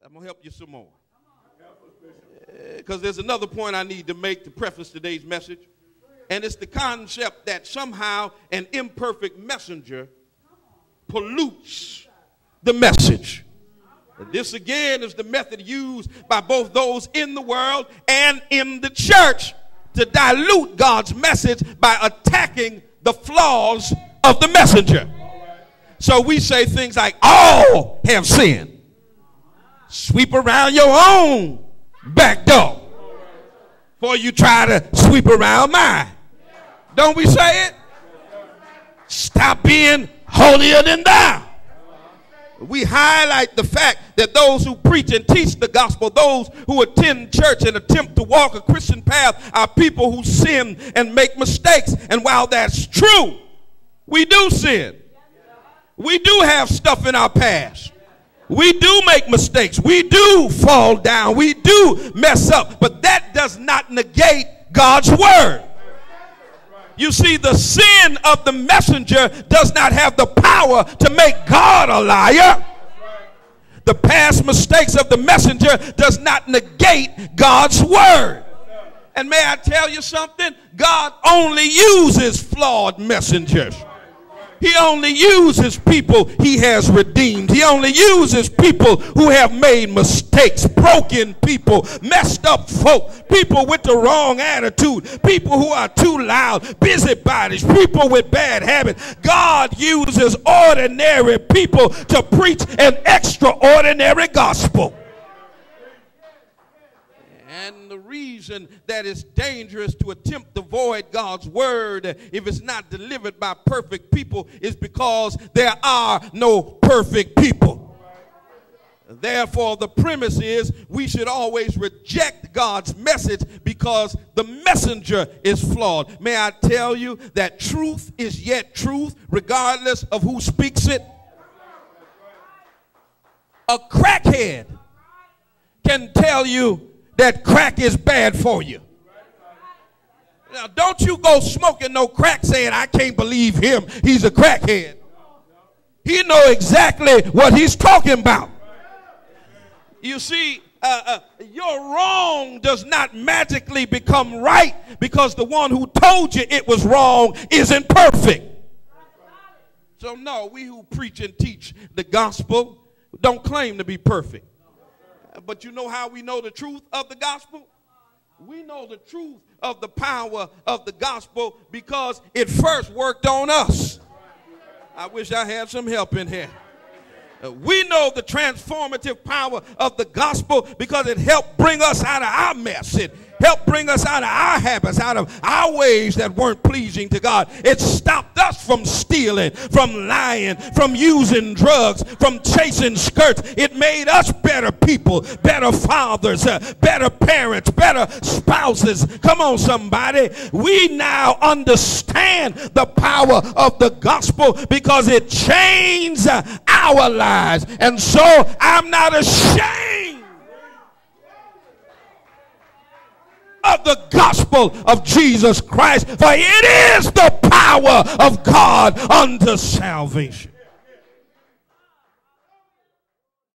I'm going to help you some more. Because there's another point I need to make to preface today's message. And it's the concept that somehow an imperfect messenger pollutes the message. This again is the method used by both those in the world and in the church to dilute God's message by attacking the flaws of the messenger. So we say things like, all have sinned. Sweep around your own back door before you try to sweep around mine. Don't we say it? Stop being holier than thou. We highlight the fact that those who preach and teach the gospel, those who attend church and attempt to walk a Christian path, are people who sin and make mistakes. And while that's true, we do sin. We do have stuff in our past. We do make mistakes. We do fall down. We do mess up. But that does not negate God's word. You see, the sin of the messenger does not have the power to make God a liar. The past mistakes of the messenger does not negate God's word. And may I tell you something? God only uses flawed messengers. He only uses people he has redeemed. He only uses people who have made mistakes, broken people, messed up folk, people with the wrong attitude, people who are too loud, busybodies, people with bad habits. God uses ordinary people to preach an extraordinary gospel. And the reason that it's dangerous to attempt to void God's word if it's not delivered by perfect people is because there are no perfect people. Therefore, the premise is we should always reject God's message because the messenger is flawed. May I tell you that truth is yet truth regardless of who speaks it? A crackhead can tell you that crack is bad for you. Now, don't you go smoking no crack saying, I can't believe him. He's a crackhead. He know exactly what he's talking about. You see, your wrong does not magically become right because the one who told you it was wrong isn't perfect. So no, we who preach and teach the gospel don't claim to be perfect. But you know how we know the truth of the gospel? We know the truth of the power of the gospel because it first worked on us. I wish I had some help in here. We know the transformative power of the gospel because it helped bring us out of our mess. It helped bring us out of our habits, out of our ways that weren't pleasing to God. It stopped us from stealing, from lying, from using drugs, from chasing skirts. It made us better people, better fathers, better parents, better spouses. Come on, somebody. We now understand the power of the gospel because it changed our lives. And so I'm not ashamed of the gospel of Jesus Christ, for it is the power of God unto salvation.